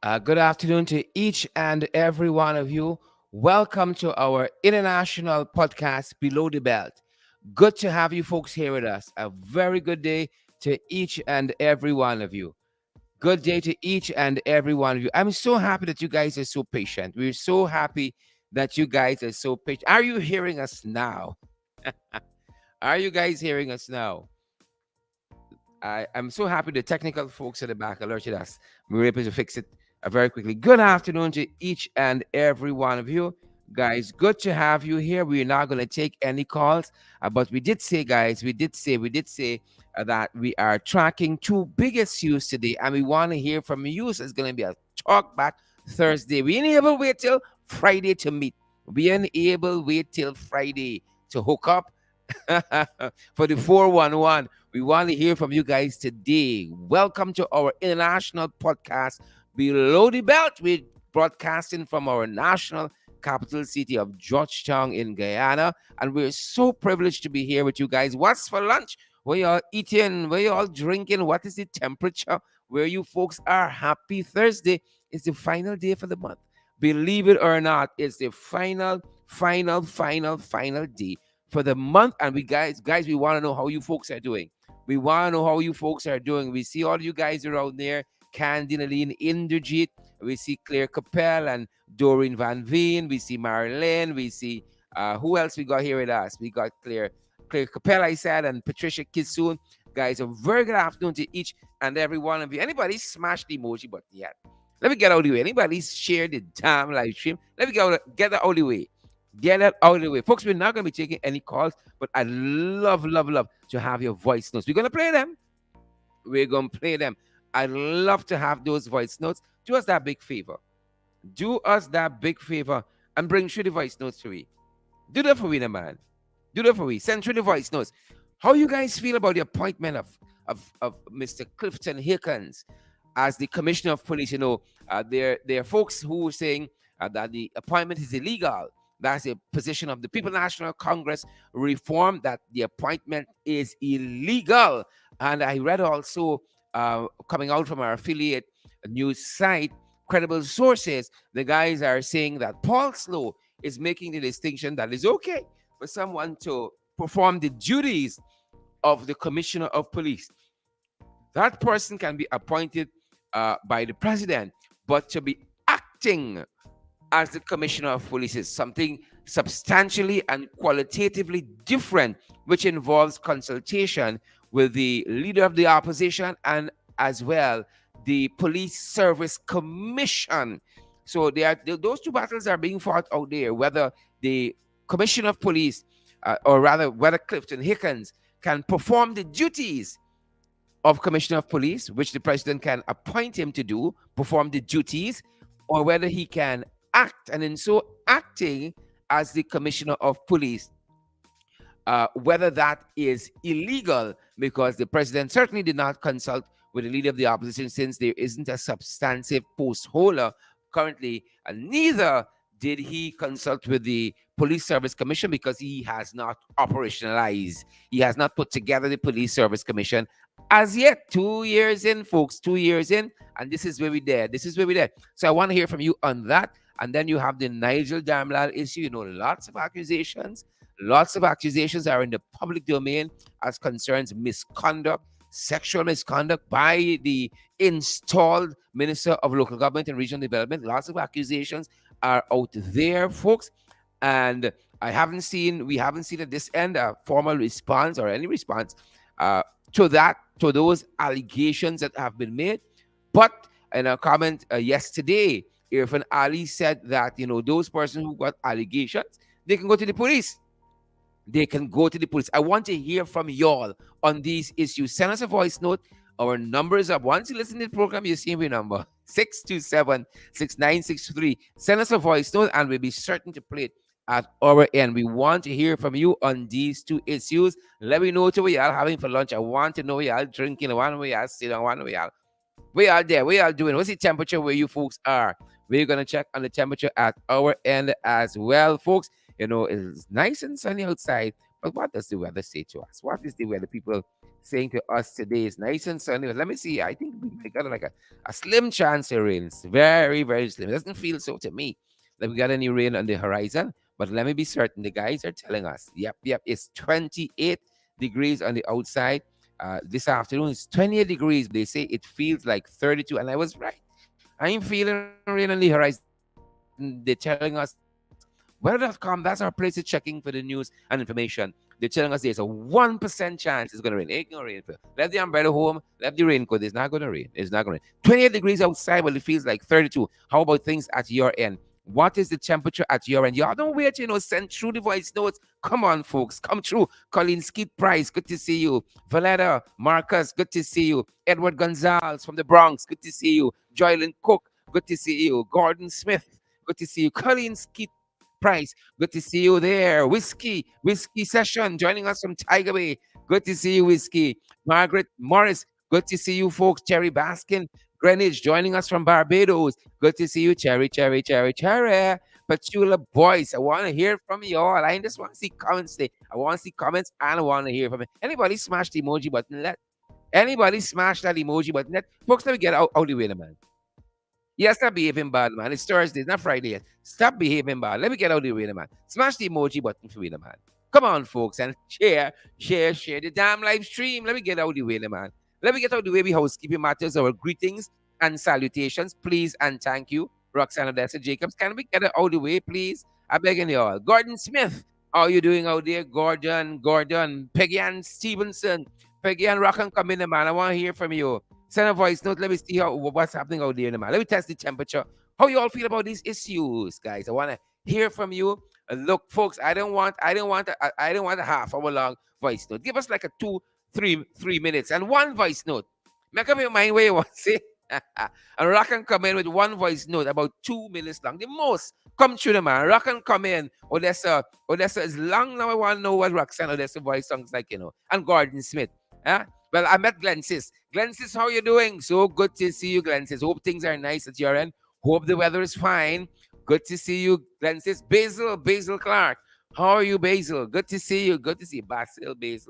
Good afternoon to each and every one of you. Welcome to our international podcast, Below the Belt. Good to have you folks here with us. A very good day to each and every one of you. Good day to each and every one of you. I'm so happy that you guys are so patient. We're so happy that you guys are so patient. Are you hearing us now? Are you guys hearing us now? I'm so happy the technical folks at the back alerted us. We were able to fix it very quickly. Good afternoon to each and every one of you. Guys, good to have you here. We're not going to take any calls, but we did say, guys, we did say that we are tracking two big issues today, and we want to hear from you. So it's going to be a talk back Thursday. We ain't able to wait till Friday to meet. We ain't able to wait till Friday to hook up for the 411. We want to hear from you guys today. Welcome to our international podcast, Below the Belt. We're broadcasting from our national capital city of Georgetown in Guyana. And we're so privileged to be here with you guys. What's for lunch? What y'all eating? What y'all drinking? What is the temperature where you folks are? Happy Thursday. It's the final day for the month. Believe it or not, it's the final day for the month. And guys, we want to know how you folks are doing. We want to know how you folks are doing. We see all you guys around there. Candy Naline Inderjeet. We see Claire Capel and Doreen Van Veen. We see Marilyn. We see who else we got here with us? We got Claire Capel, I said, and Patricia Kisoon. Guys, a very good afternoon to each and every one of you. Anybody smash the emoji button yet? Let me get out of the way. Anybody share the damn live stream? Let me get that out of the way. Get that out of the way. Folks, we're not going to be taking any calls, but I love to have your voice notes. We're going to play them. We're going to play them. I'd love to have those voice notes. Do us that big favor. Do us that big favor and bring through the voice notes to me. Do that for me, man. Do that for me. Send through the voice notes. How you guys feel about the appointment of Mr. Clifton Hickens as the Commissioner of Police? There are folks who are saying that the appointment is illegal. That's a position of the People National Congress reform, that the appointment is illegal. And I read also coming out from our affiliate news site, Credible Sources, the guys are saying that Paul Slow is making the distinction that it's okay for someone to perform the duties of the Commissioner of Police. That person can be appointed by the president, but to be acting as the Commissioner of Police is something substantially and qualitatively different, which involves consultation with the leader of the opposition and as well the Police Service Commission. So those two battles are being fought out there, whether the Commissioner of Police, or rather whether Clifton Hickens can perform the duties of Commissioner of Police, which the president can appoint him to do, perform the duties, or whether he can act, and in so acting as the Commissioner of Police, whether that is illegal, because the president certainly did not consult with the leader of the opposition, since there isn't a substantive post holder currently, and neither did he consult with the Police Service Commission, because he has not operationalized, he has not put together the Police Service Commission as yet. 2 years in, folks, 2 years in, and this is where we there. This is where we there. So I want to hear from you on that. And then you have the Nigel Damlal issue. Lots of accusations. Lots of accusations are in the public domain as concerns misconduct, sexual misconduct by the installed Minister of Local Government and Regional Development. Lots of accusations are out there, folks. And we haven't seen at this end a formal response or any response to those allegations that have been made. But in a comment yesterday, Irfan Ali said that, those persons who got allegations, they can go to the police. They can go to the police. I want to hear from y'all on these issues. Send us a voice note. Our number is up. Once you listen to the program, you see my number, 627-6963. Send us a voice note and we'll be certain to play it at our end. We want to hear from you on these two issues. Let me know what y'all having for lunch. I want to know what y'all drinking. I want to know what y'all sitting. I want to know what y'all we are there. We are doing. What's the temperature where you folks are? We're going to check on the temperature at our end as well, folks. It's nice and sunny outside. But what does the weather say to us? What is the weather, people? saying to us today is nice and sunny. But let me see. I think we might got like a slim chance of rain. It's very, very slim. It doesn't feel so to me that we got any rain on the horizon. But let me be certain. The guys are telling us, yep, yep, it's 28 degrees on the outside. This afternoon it's 28 degrees. They say it feels like 32. And I was right. I ain't feeling rain on the horizon. They're telling us weather.com, that's our place of checking for the news and information. They're telling us there's a 1% chance it's going to rain. It ain't going to rain. Left the umbrella home, left the raincoat. It's not going to rain. It's not going to rain. 28 degrees outside, but it feels like 32. How about things at your end? What is the temperature at your end? Y'all don't wait, send through the voice notes. Come on, folks, come through. Colleen Skeet Price, good to see you. Valetta, Marcus, good to see you. Edward Gonzalez from the Bronx, good to see you. Joylyn Cook, good to see you. Gordon Smith, good to see you. Colleen Skeet Price, good to see you there. Whiskey Session, joining us from Tiger Bay. Good to see you, Whiskey. Margaret Morris, good to see you, folks. Cherry Baskin, Greenwich, joining us from Barbados. Good to see you, Cherry. Petula Boys, I want to hear from you all. I just want to see comments today. I want to see comments and I want to hear from you. Anybody smash the emoji button? Let anybody smash that emoji button. Folks, let me get out the way, man. Yeah, stop behaving bad, man. It's Thursday, it's not Friday yet. Stop behaving bad. Let me get out the way, man. Smash the emoji button for me, man. Come on, folks, and share the damn live stream. Let me get out the way, man. Let me get out the way. We housekeeping matters. Our greetings and salutations, please and thank you. Roxana Dessa Jacobs, can we get it out the way, please? I beg you all. Gordon Smith, how are you doing out there? Gordon, Peggy Ann Stevenson, Peggy Ann Rock and come in, man. I want to hear from you. Send a voice note. Let me see what's happening out there, man. Let me test the temperature. How you all feel about these issues, guys? I want to hear from you. Look, folks, I don't want a half hour long voice note. Give us like a 3 minutes and one voice note. Make up your mind where you want to say. And Rock and come in with one voice note about 2 minutes long. The most. Come through the man. Rock and come in. Odessa is long now. I want to know what Roxanne Odessa voice sounds like, And Gordon Smith. Huh? Well, I met Glensis. Glensis, how you doing? So good to see you, Glensis. Hope things are nice at your end. Hope the weather is fine. Good to see you, Glensis. Basil Clark. How are you, Basil? Good to see you. Good to see you. Basil. It's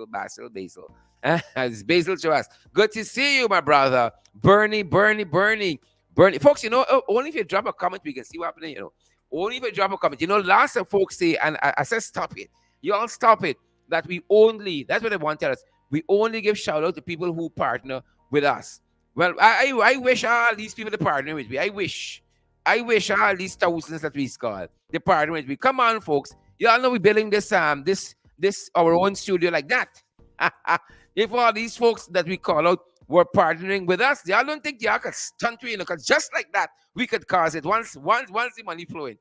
Basil to us. Good to see you, my brother. Bernie. Folks, only if you drop a comment, we can see what happening, Only if you drop a comment. Last time folks say, and I said, stop it. You all stop it. That's what I want to tell us. We only give shout out to people who partner with us. Well, I wish all these people to partner with me. I wish all these thousands that we call they partner with me. Come on, folks. Y'all know we building this our own studio like that. If all these folks that we call out were partnering with us, y'all don't think y'all could stunt me, because just like that, we could cause it once the money flowing.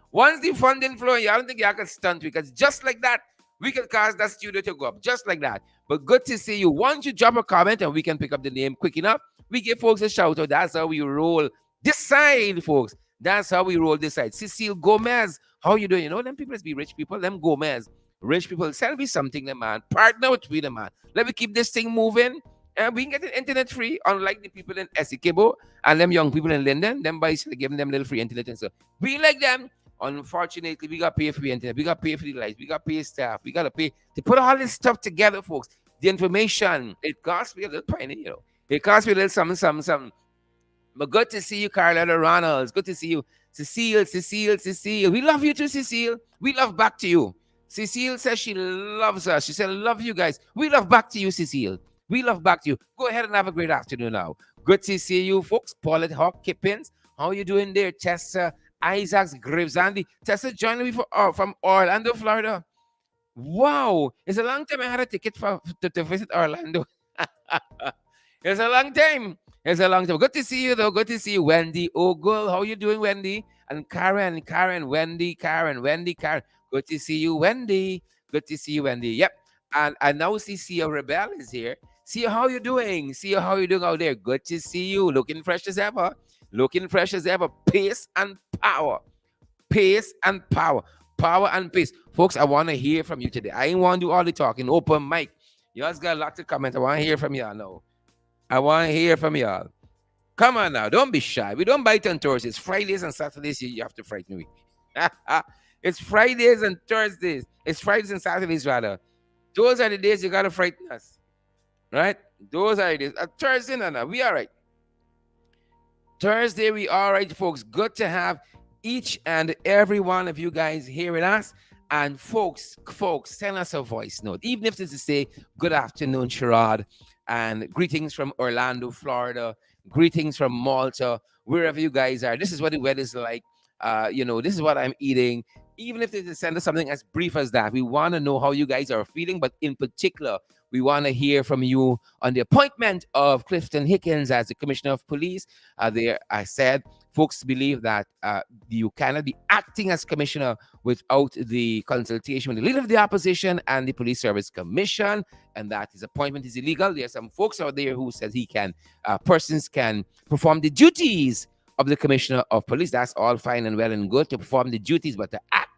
Once the funding flowing, y'all don't think y'all could stunt me, because just like that, we can cause that studio to go up, just like that. But good to see you. Once you drop a comment and we can pick up the name quick enough, we give folks a shout out. That's how we roll this side, folks. That's how we roll this side. Cecile Gomez, how you doing? Them people must be rich people. Them Gomez, rich people. Sell me something, them man. Partner with me, them man. Let me keep this thing moving. And we can get the internet free, unlike the people in Essequibo and them young people in Linden. Them boys giving them little free internet and so. We like them. Unfortunately, we got to pay for the internet. We got to pay for the lights. We got to pay staff. We got to pay to put all this stuff together, folks. The information, it costs me a little penny, It costs me a little something. But good to see you, Carlotta Ronalds. Good to see you. Cecile. We love you too, Cecile. We love back to you. Cecile says she loves us. She said, love you guys. We love back to you, Cecile. We love back to you. Go ahead and have a great afternoon now. Good to see you, folks. Paulette Hawk Kippins. How you doing there? Tessa Isaacs Graves Andy. Tessa joined me from Orlando, Florida. Wow. It's a long time I had a ticket to visit Orlando. It's a long time. Good to see you, though. Good to see you, Wendy Ogle. How you doing, Wendy? And Karen, Wendy, Karen. Good to see you, Wendy. Yep. And I now see Sia Rebel is here. Sia, how you doing? Sia, how you doing out there? Good to see you. Looking fresh as ever. Pace and power. Power and pace. Folks, I want to hear from you today. I ain't want to do all the talking. Open mic. You guys got a lot to comment. I want to hear from y'all now. Come on now. Don't be shy. We don't bite on Thursdays. Fridays and Saturdays, you have to frighten me. It's Fridays and Thursdays. It's Fridays and Saturdays, rather. Those are the days you gotta frighten us, right? Those are the days. Thursday, no, no, we all right. Thursday, we all right, folks. Good to have each and every one of you guys here with us. And folks, send us a voice note, even if it's to say good afternoon, Sherrod, and greetings from Orlando, Florida, greetings from Malta, wherever you guys are. This is what the weather's like. This is what I'm eating. Even if they send us something as brief as that, we want to know how you guys are feeling. But in particular, we want to hear from you on the appointment of Clifton Hickens as the Commissioner of Police. There, I said, folks believe that you cannot be acting as commissioner without the consultation with the leader of the opposition and the Police Service Commission, and that his appointment is illegal. There are some folks out there who says persons can perform the duties of the commissioner of police. That's all fine and well and good to perform the duties, but to act,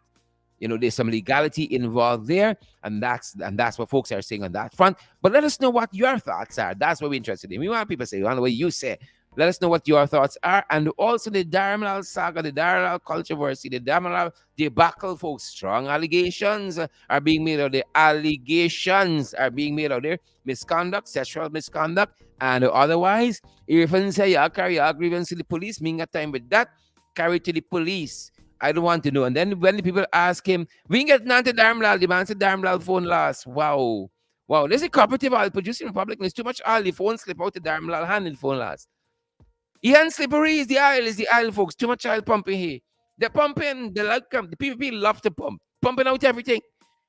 there's some legality involved there, and that's what folks are saying on that front. But let us know what your thoughts are. That's what we're interested in. We want people to say, we want the way you say. Let us know what your thoughts are, and also the Darmalal saga, the Darmalal controversy, the Darmalal debacle, folks. Strong allegations are being made out there. Allegations are being made out there. Misconduct, sexual misconduct, and otherwise. Even say you carry your grievance to the police, mean a time with that, carry it to the police. I don't want to know. And then when the people ask him, we get Nante Darmlal, the man said Darmlal phone lost. Wow. Wow. There's a cooperative oil producing republic. There's too much oil. The phone slip out the Darmlal hand in the phone lost. He ain't slippery is the oil, folks. Too much oil pumping here. They're pumping, they like the PPP love to pump. Pumping out everything.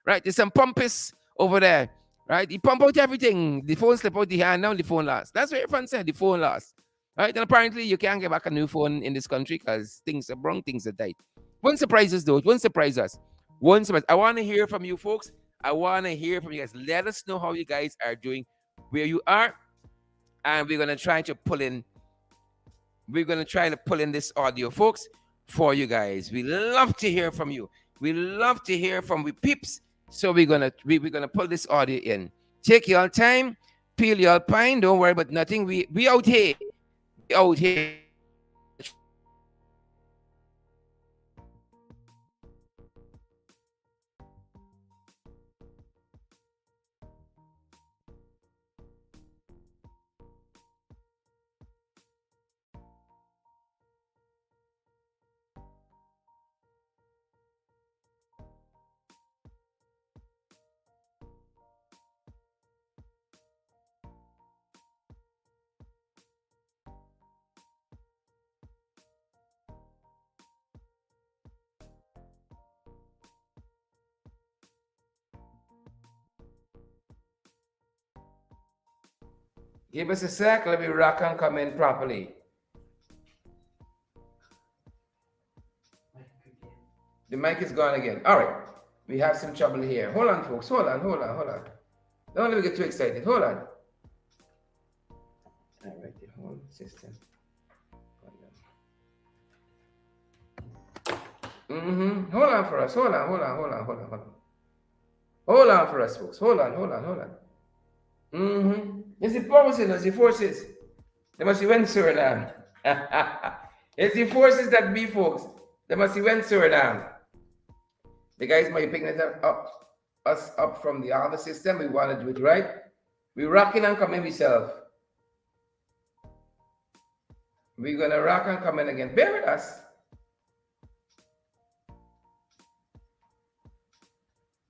Right? There's some pumpists over there. Right? He pump out everything. The phone slip out the hand, now the phone lost. That's what everyone said, the phone lost. Right? And apparently you can't get back a new phone in this country because things are wrong, things are tight. Won't surprise us though. It won't surprise us. Won't surprise. I want to hear from you folks. I want to hear from you guys. Let us know how you guys are doing, where you are, and we're gonna try to pull in this audio, folks, for you guys. We love to hear from you. We love to hear from we peeps. So we're gonna pull this audio in. Take your time, peel your pine. Don't worry about nothing. We out here. We out here. Give us a sec. Let me rock and come in properly. The mic is gone again. All right. We have some trouble here. Hold on, folks. Hold on. Don't let me get too excited. Hold on. All right, the whole system. Hold on for us. Hold on. Hold on for us, folks. Hold on. It's the forces, it's the forces. They must be went Suriname. It's the forces that be, folks. They must be went Suriname. The guys might be picking us up from the other system. We want to do it right. We rocking and coming ourselves. We're gonna rock and come in again. Bear with us.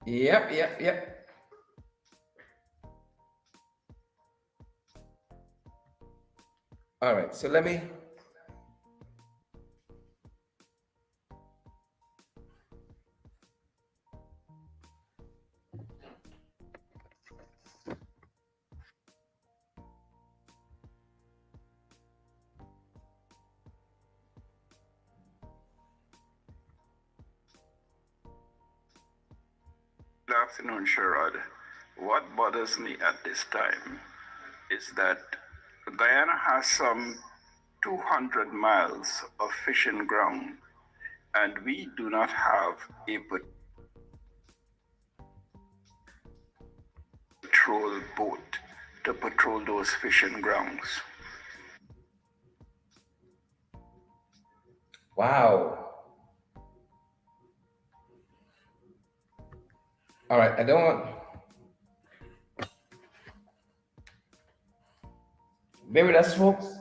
Yep. All right, so let me. Good afternoon, Sherrod. What bothers me at this time is that Guyana has some 200 miles of fishing ground, and we do not have a patrol boat to patrol those fishing grounds. Wow. All right, I don't want. Bear with us, folks.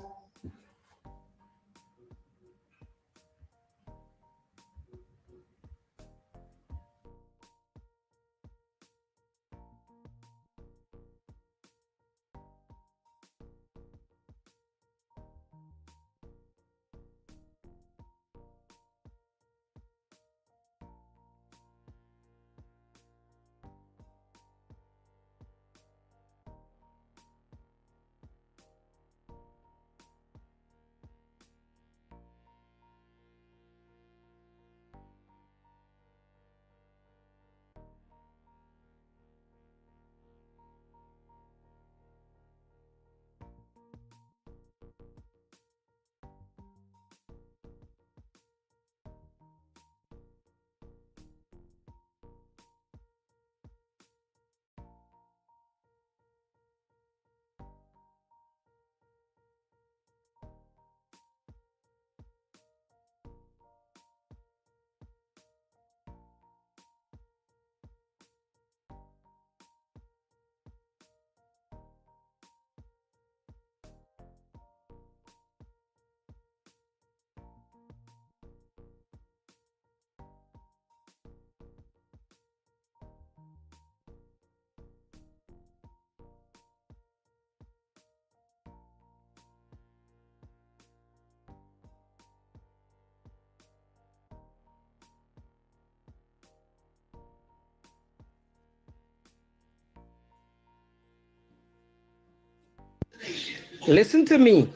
Listen to me.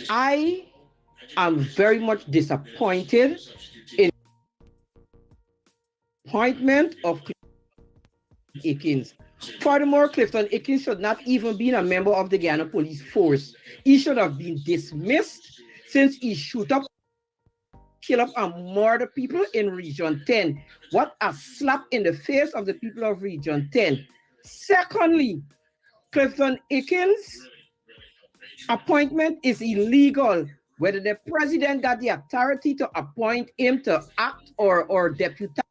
I am very much disappointed in the appointment of Akins. Furthermore, Clifton Akins should not even be a member of the Guyana Police Force. He should have been dismissed since he shoot up, kill up, and murder people in Region 10. What a slap in the face of the people of Region 10. Secondly, Clifton Akins' appointment is illegal. Whether the president got the authority to appoint him to act or deputize,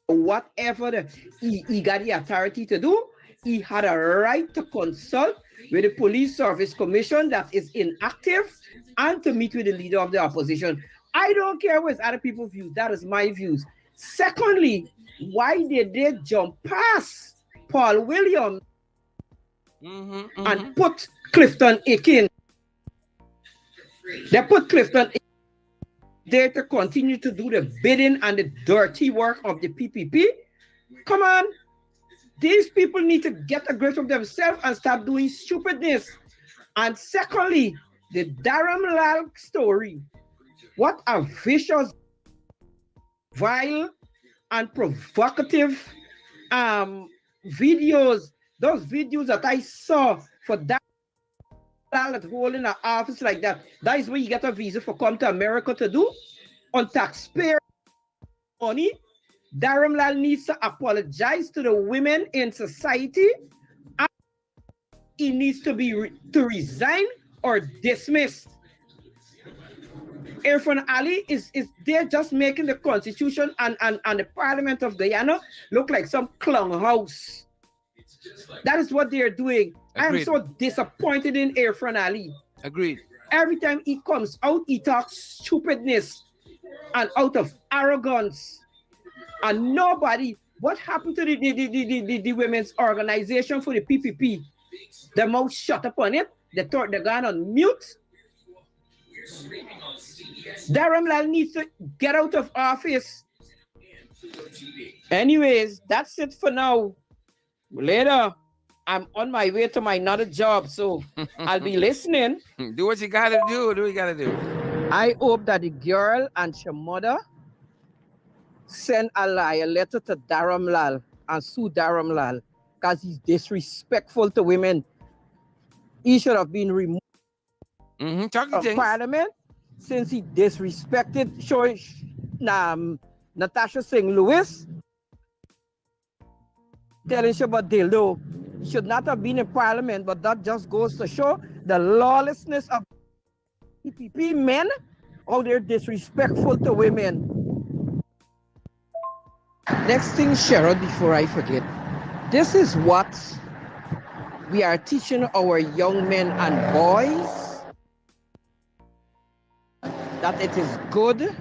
whatever he got the authority to do, he had a right to consult with the Police Service Commission that is inactive and to meet with the leader of the opposition. I don't care what other people's views. That is my views. Secondly, why did they jump past Paul Williams and put Clifton Akins? They put Clifton there to continue to do the bidding and the dirty work of the PPP. Come on. These people need to get a grip of themselves and stop doing stupidness. And secondly, the Dharam Lal story. What a vicious, vile, and provocative videos. Those videos that I saw for that holding an office like that. That is where you get a visa for come to America to do on taxpayer money. Dharam Lal needs to apologize to the women in society. And he needs to to resign or dismissed. Irfan Ali is there just making the constitution and the parliament of Guyana look like some clown house. That is what they're doing. Agreed. I'm so disappointed in Irfan Ali. Agreed. Every time he comes out, he talks stupidness and out of arrogance. And nobody, what happened to the women's organization for the PPP? The mouth shut up on it. They thought they're gone on mute. Dharam Lal needs to get out of office. Anyways, that's it for now. Later, I'm on my way to my another job, so I'll be listening. Do what you gotta do. Do what you gotta do. I hope that the girl and her mother send a letter to Dharam Lal and sue Dharam Lal because he's disrespectful to women. He should have been removed of parliament since he disrespected Natasha Singh Lewis. Telling you about dildo. He should not have been in parliament, but that just goes to show the lawlessness of PPP men, how they're disrespectful to women. Next thing, Cheryl, before I forget, this is what We are teaching our young men and boys that it is good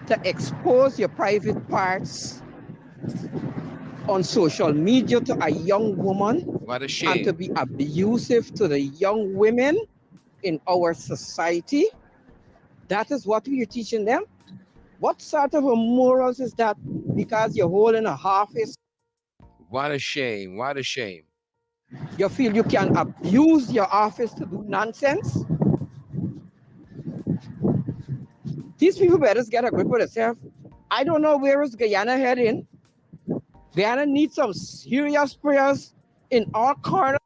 to expose your private parts on social media to a young woman What a and to shame. be abusive to the young women in our society. That is what we are teaching them. What sort of a morals is that? Because you're holding a office, What a shame. What a shame. you feel you can abuse your office to do nonsense? These people better get a grip of themselves. I don't know where is Guyana heading. Guyana needs some serious prayers in all corners,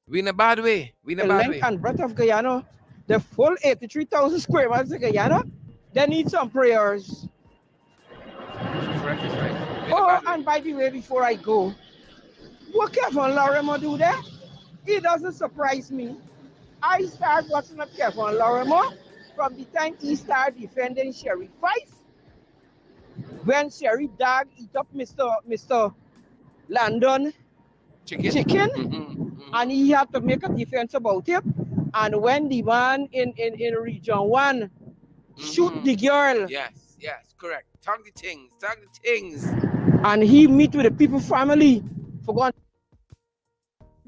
We in a bad way. We in a the bad length way. and breadth of Guyana, the full 83,000 square miles of Guyana. They need some prayers. Correct is right. We in a Oh, bad way. and by the way, before I go, what Kevin Lorimer do there? It doesn't surprise me. I start watching up Kevin Lorimer from the time he started defending Sherry Fife when Sherry Dog eat up Mr. Landon Chicken. chicken Mm-hmm. and he had to make a defense about it. And when the man in Region 1 shoot Mm-hmm. the girl Yes, yes, correct. Talk the things. Talk the things. and he meet with the people family for going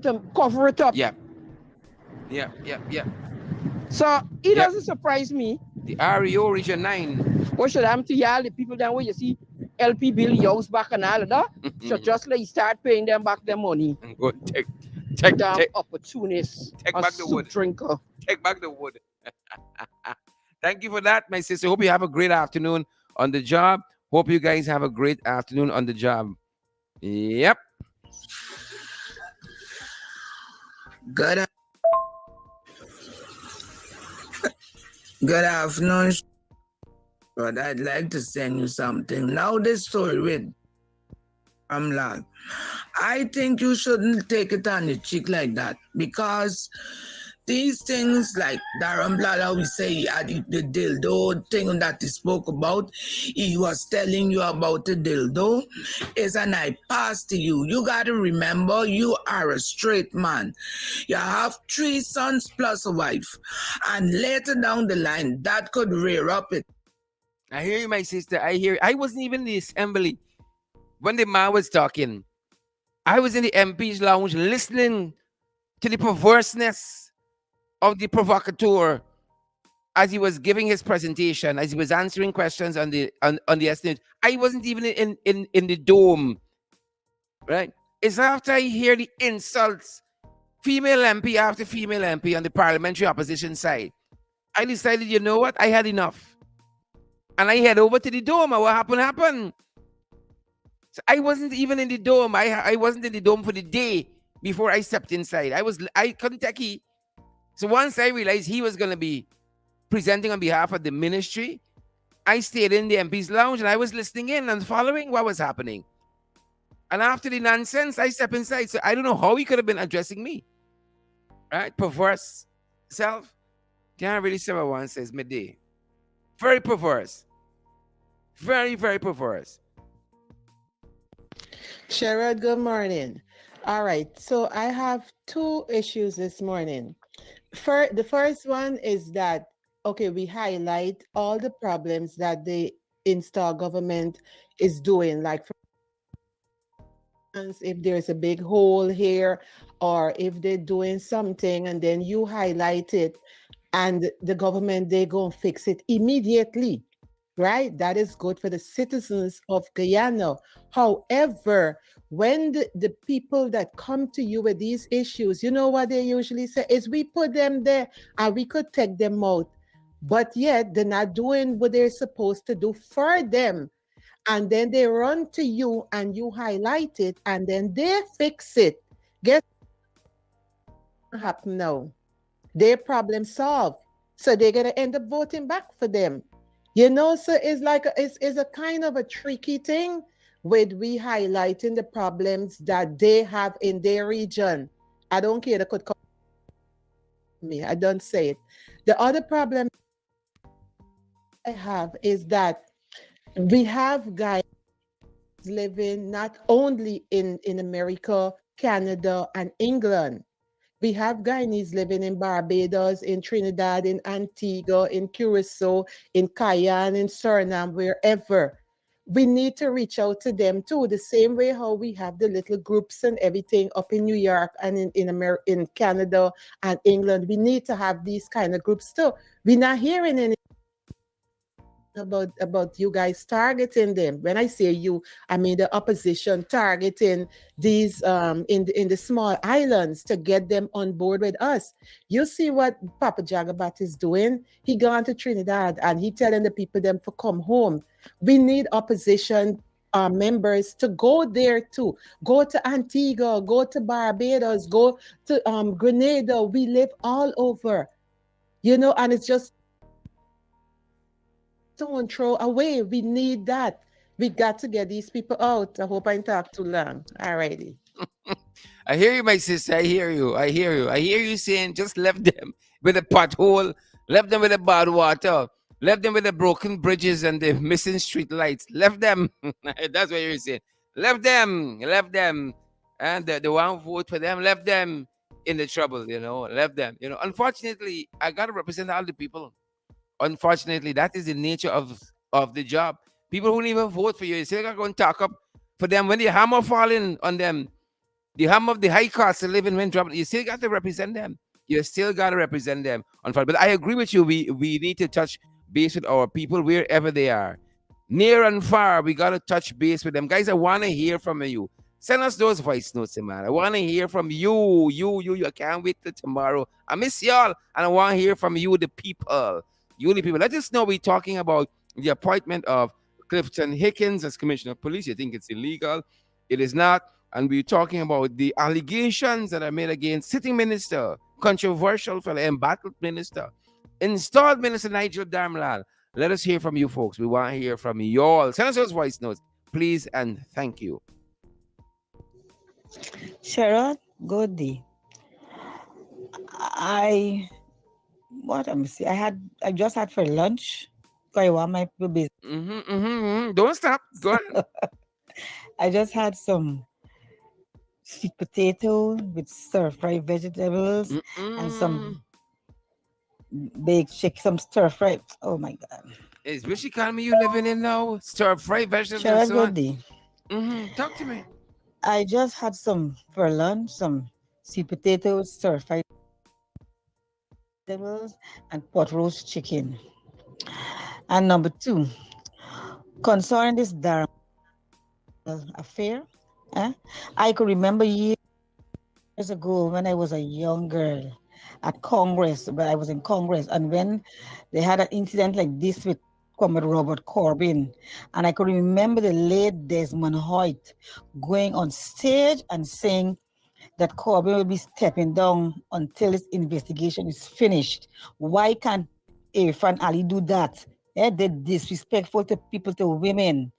to cover it up. Yep. Yep. Yep. Yep. So it Yep. doesn't surprise me. The REO Region 9. What should happen to y'all, the people down where you see LP Bill Young's back and all of that? So just like start paying them back their money. And go take, Damn take, opportunist, take a back the soup wood. drinker. Take back the wood. Thank you for that, my sister. Hope you have a great afternoon on the job. Hope you guys have a great afternoon on the job. Yep. Good, good afternoon, but I'd like to send you something. Now, this story with Amlal. I think you shouldn't take it on the cheek like that because these things like Darren Blada, we say he had the dildo thing that he spoke about. He was telling you about the dildo. Is an I pass to you. You got to remember you are a straight man. You have 3 sons plus a wife. And later down the line, that could rear up it. I hear you, my sister. I hear. I wasn't even in the assembly when the man was talking. I was in the MP's lounge listening to the perverseness of the provocateur as he was giving his presentation, as he was answering questions on the estimate. I wasn't even in the dome, right? It's after I hear the insults, female MP after female MP on the parliamentary opposition side, I decided, you know what? I had enough. And I head over to the dome. And what happened? So I wasn't even in the dome. I wasn't in the dome for the day before I stepped inside. I couldn't take it. So once I realized he was gonna be presenting on behalf of the ministry, I stayed in the MP's lounge and I was listening in and following what was happening. And after the nonsense, I step inside. So I don't know how he could have been addressing me. Right? Perverse self. Can't really say what one says midday. Very perverse. Very, very perverse. Sherrod, good morning. All right, so I have two issues this morning. The first one is that, okay, we highlight all the problems that the install government is doing, like for instance, if there's a big hole here, or if they're doing something and then you highlight it and the government, they go and fix it immediately, right? That is good for the citizens of Guyana. However, when the people that come to you with these issues, you know what they usually say is we put them there and we could take them out. But yet they're not doing what they're supposed to do for them. And then they run to you and you highlight it and then they fix it. Guess what happened now? Their problem solved. So they're gonna end up voting back for them. You know, so it's like it's a kind of a tricky thing with we highlighting the problems that they have in their region. I don't care, they could call me. I don't say it. The other problem I have is that we have guys living not only in America, Canada, and England. We have Guyanese living in Barbados, in Trinidad, in Antigua, in Curacao, in Cayenne, in Suriname, wherever. We need to reach out to them too, the same way how we have the little groups and everything up in New York and in Canada and England. We need to have these kind of groups too. We're not hearing any about you guys targeting them. When I say you, I mean the opposition targeting these in the small islands to get them on board with us. You see what Papa Jagabat is doing? He gone to Trinidad and he telling the people them to come home. We need opposition members to go there too. Go to Antigua, go to Barbados, go to Grenada. We live all over, and it's just don't throw away. We need that. We got to get these people out. I hope I didn't talk too long. All righty. I hear you, my sister. I hear you. I hear you. I hear you saying just left them with a pothole, left them with the bad water, left them with the broken bridges and the missing street lights. Left them. That's what you're saying. Left them. And the one vote for them, left them in the trouble, left them. Unfortunately, I got to represent all the people. Unfortunately, that is the nature of the job. People who don't even vote for you, you still got to go and talk up for them when the hammer falling on them, the hammer of the high cost of living when dropping. You still got to represent them. You still got to represent them. But I agree with you. We need to touch base with our people wherever they are, near and far. We got to touch base with them, guys. I want to hear from you. Send us those voice notes, man. I want to hear from you. You. I can't wait till tomorrow. I miss y'all, and I want to hear from you, the people. You, the people. Let us know we're talking about the appointment of Clifton Hickens as Commissioner of Police. You think it's illegal? It is not. And we're talking about the allegations that are made against sitting minister, controversial fellow, embattled minister, installed minister Nigel Darmlal. Let us hear from you, folks. We want to hear from you all. Send us those voice notes, please, and thank you. Sharon, good day. I what I'm see. I just had for lunch. Because I want my people busy. Don't stop. Go ahead. I just had some sweet potato with stir-fried vegetables and some baked chicken, some stir-fried. Oh my God. Is which economy you living in now? Stir fried vegetables and Sharon, so good on. day. Talk to me. I just had some for lunch, some sweet potatoes, stir-fried vegetables, and pot roast chicken. And number two, concerning this Darren affair, I could remember years ago when I was a young girl at Congress, but I was in Congress, and when they had an incident like this with Comrade Robert Corbyn, and I could remember the late Desmond Hoyt going on stage and saying that Corbyn will be stepping down until his investigation is finished. Why can't Irfan Ali do that? They're disrespectful to people, to women,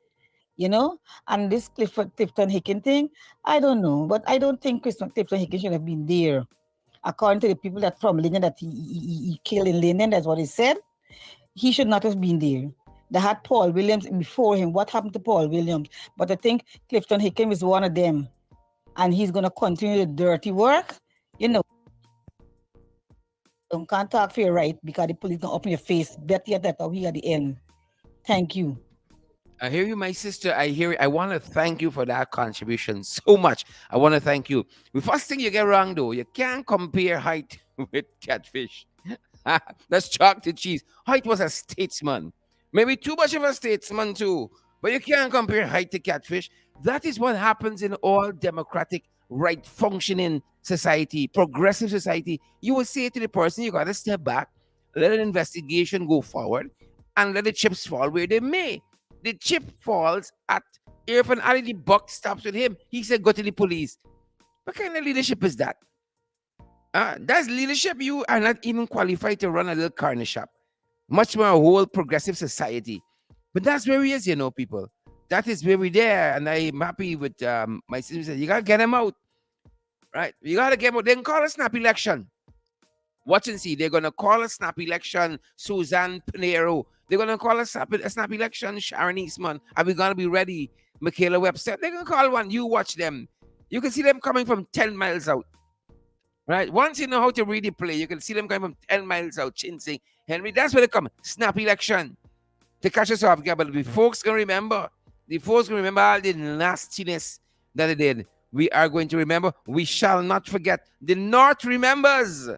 And this Clifton Hicken thing, I don't know, but I don't think Clifton Hicken should have been there. According to the people that from Linden that he killed in Linden, that's what he said. He should not have been there. They had Paul Williams before him. What happened to Paul Williams? But I think Clifton Hicken is one of them. And he's going to continue the dirty work. You can't talk for your right because the police going to open your face. Better yet, that's how he at the end. Thank you. I hear you, my sister. I hear you. I want to thank you for that contribution so much. I want to thank you. The first thing you get wrong, though, you can't compare height with catfish. That's chalk to cheese. Height was a statesman. Maybe too much of a statesman, too. But you can't compare height to catfish. That is what happens in all democratic, right functioning society, progressive society. You will say to the person, you got to step back, let an investigation go forward, and let the chips fall where they may. The chip falls at Irfan Ali, the buck stops with him. He said, go to the police. What kind of leadership is that? That's leadership. You are not even qualified to run a little corner shop, much more a whole progressive society. But that's where he is, people. That is where we're there. And I'm happy with my sister said, you got to get him out. Right? You got to get him out. They can call a snap election. Watch and see. They're going to call a snap election Suzanne Pinero. They're going to call a snap election Sharon Eastman. Are we going to be ready? Michaela Webster. They're going to call one. You watch them. You can see them coming from 10 miles out. Right? Once you know how to really play, you can see them coming from 10 miles out, chinsing. Henry, that's where they come. Snap election to catch us off guard. But the folks can remember. The folks can remember all the nastiness that they did. We are going to remember. We shall not forget. The North remembers.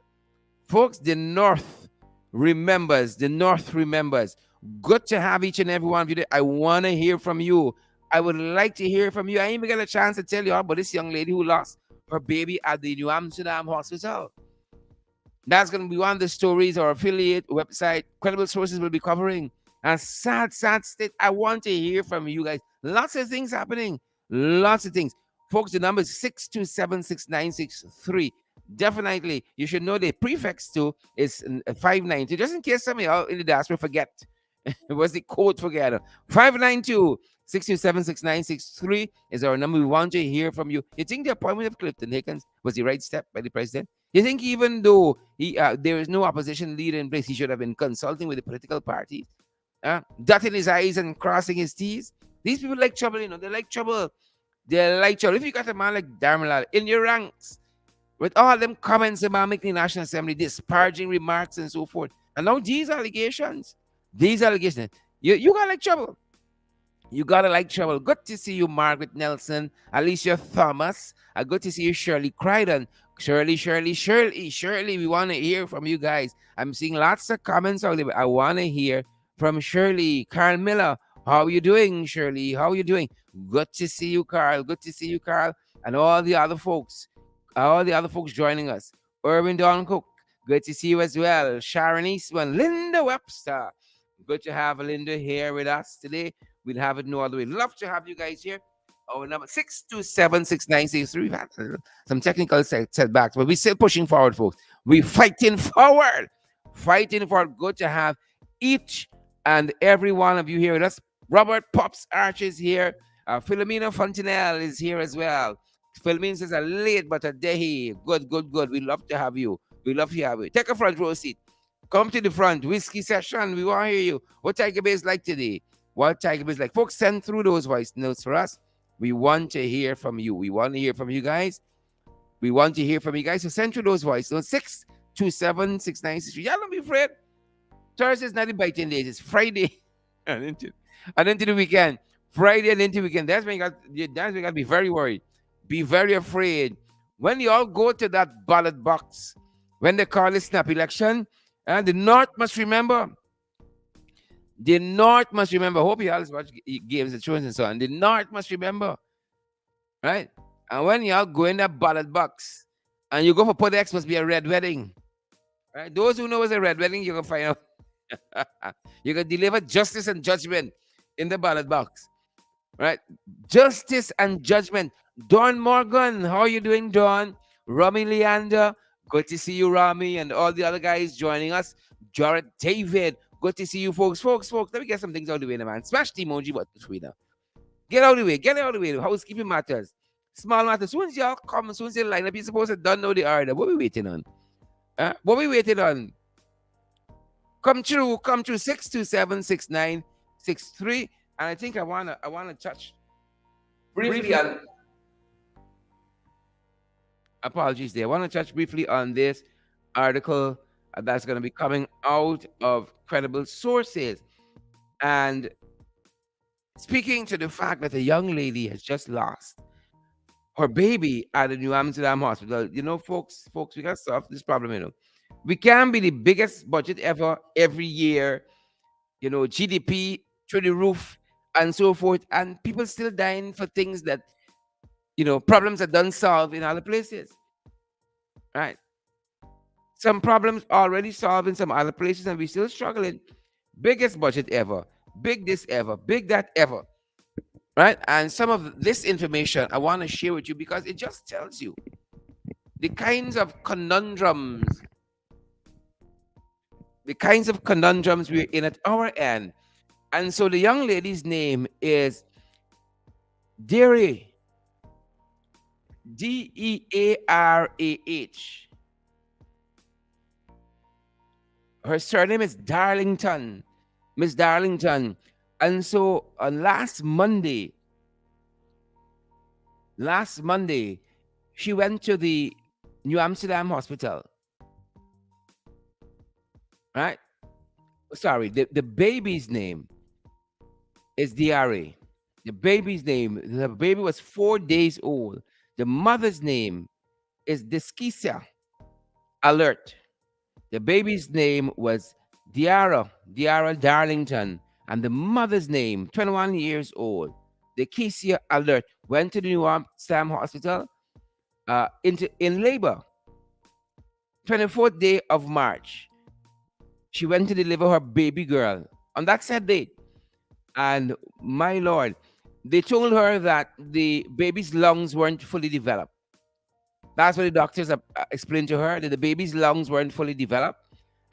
Folks, the North remembers. The North remembers. Good to have each and every one of you there. I want to hear from you. I would like to hear from you. I ain't even got a chance to tell you all about this young lady who lost her baby at the New Amsterdam hospital. That's going to be one of the stories our affiliate website, Credible Sources, will be covering. And sad, sad state. I want to hear from you guys. Lots of things happening. Lots of things. Folks, the number is 6276963. Definitely, you should know the prefix to is 590. Just in case some of y'all in the diaspora forget. It was the code forgetter. 592 6276963 is our number. We want to hear from you. You think the appointment of Clifton Hickens was the right step by the president? You think even though there is no opposition leader in place, he should have been consulting with the political parties, dotting his I's and crossing his T's? These people like trouble, they like trouble. They like trouble. If you got a man like Darmalal in your ranks, with all them comments about making the National Assembly, disparaging remarks and so forth, and now these allegations, you got like trouble. You gotta like trouble. Good to see you, Margaret Nelson, Alicia Thomas. Good to see you, Shirley Crichton. Shirley, we want to hear from you guys. I'm seeing lots of comments out there, but I want to hear from Shirley. Carl Miller, how are you doing, Shirley? How are you doing? Good to see you, Carl. Good to see you, Carl. And all the other folks joining us. Irvin Don Cook, good to see you as well. Sharon Eastman, Linda Webster. Good to have Linda here with us today. We'll have it no other way. Love to have you guys here. Our number 6276963. We've had some technical setbacks, but we're still pushing forward, folks. We're fighting forward. Fighting forward. Good to have each and every one of you here with us. Robert Pops Arch is here. Philomena Fontenelle is here as well. Philomena says a late but a day. Good. We love to have you. We love to have you. Take a front row seat. Come to the front. Whiskey session. We want to hear you. What Tiger Bay is like today? What Tiger Bay is like? Folks, send through those voice notes for us. We want to hear from you. We want to hear from you guys. So send through those voice notes. 6276963. Y'all don't be afraid. Thursday's not the biting days. It's Friday. and into the weekend. Friday and into the weekend. That's when you got to be very worried. Be very afraid. When you all go to that ballot box, when they call it snap election, and the North must remember. The North must remember. Hope you all watch games and shows and so on. The North must remember. Right? And when y'all go in that ballot box and you go for Podex, must be a red wedding. Right? Those who know what's a red wedding, you can find out. You can deliver justice and judgment in the ballot box. Right? Justice and judgment. Don Morgan, how are you doing, Don? Rami Leander, good to see you, Rami, and all the other guys joining us. Jared David, good to see you, folks. Let me get some things out of the way, man. Smash the emoji button, sweetheart. Get out of the way. Housekeeping matters. Small matters. Soon as y'all come, soon as you line up, you're supposed to don't know the order. What we waiting on? What we waiting on? Come through. 6276963. And I think I wanna touch briefly on apologies there. I want to touch briefly on this article that's going to be coming out of Credible Sources. And speaking to the fact that a young lady has just lost her baby at the New Amsterdam hospital. Folks, we got to solve this problem, We can be the biggest budget ever every year, GDP through the roof and so forth. And people still dying for things that, problems that don't solve in other places. Right? Some problems already solved in some other places and we're still struggling. Biggest budget ever. Big this ever. Big that ever. Right? And some of this information I want to share with you because it just tells you the kinds of conundrums we're in at our end. And so the young lady's name is Dearah. Dearah. Her surname is Darlington. Miss Darlington. And so on last Monday, she went to the New Amsterdam Hospital, right? Sorry, the baby's name is Diare. The baby's name, the baby was 4 days old. The mother's name is Discourse Alert. The baby's name was Diara Darlington, and the mother's name, 21 years old. The Kesia Alert went to the New Amsterdam Hospital in labor, 24th day of March. She went to deliver her baby girl on that said date. And my lord, they told her that the baby's lungs weren't fully developed. That's what the doctors explained to her, that the baby's lungs weren't fully developed.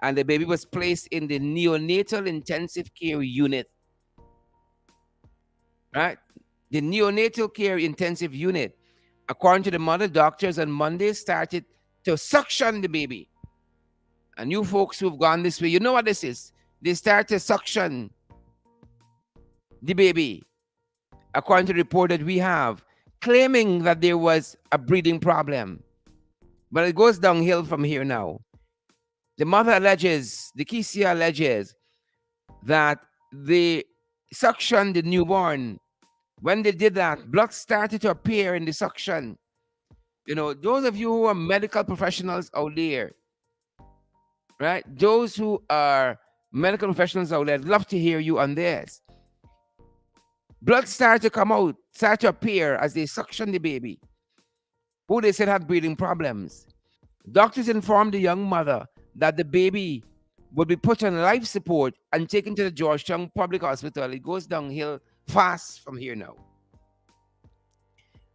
And the baby was placed in the neonatal intensive care unit, right? The neonatal care intensive unit. According to the mother, doctors on Monday started to suction the baby. And you folks who've gone this way, you know what this is. They start to suction the baby, according to the report that we have, claiming that there was a breathing problem. But it goes downhill from here now. The mother alleges, the Kisia alleges, that they suctioned the newborn. When they did that, blood started to appear in the suction. You know, those of you who are medical professionals out there, right? Those who are medical professionals out there, I'd love to hear you on this. Blood started to come out, started to appear as they suction the baby, who they said had breathing problems. Doctors informed the young mother that the baby would be put on life support and taken to the Georgetown Public Hospital. It goes downhill fast from here now.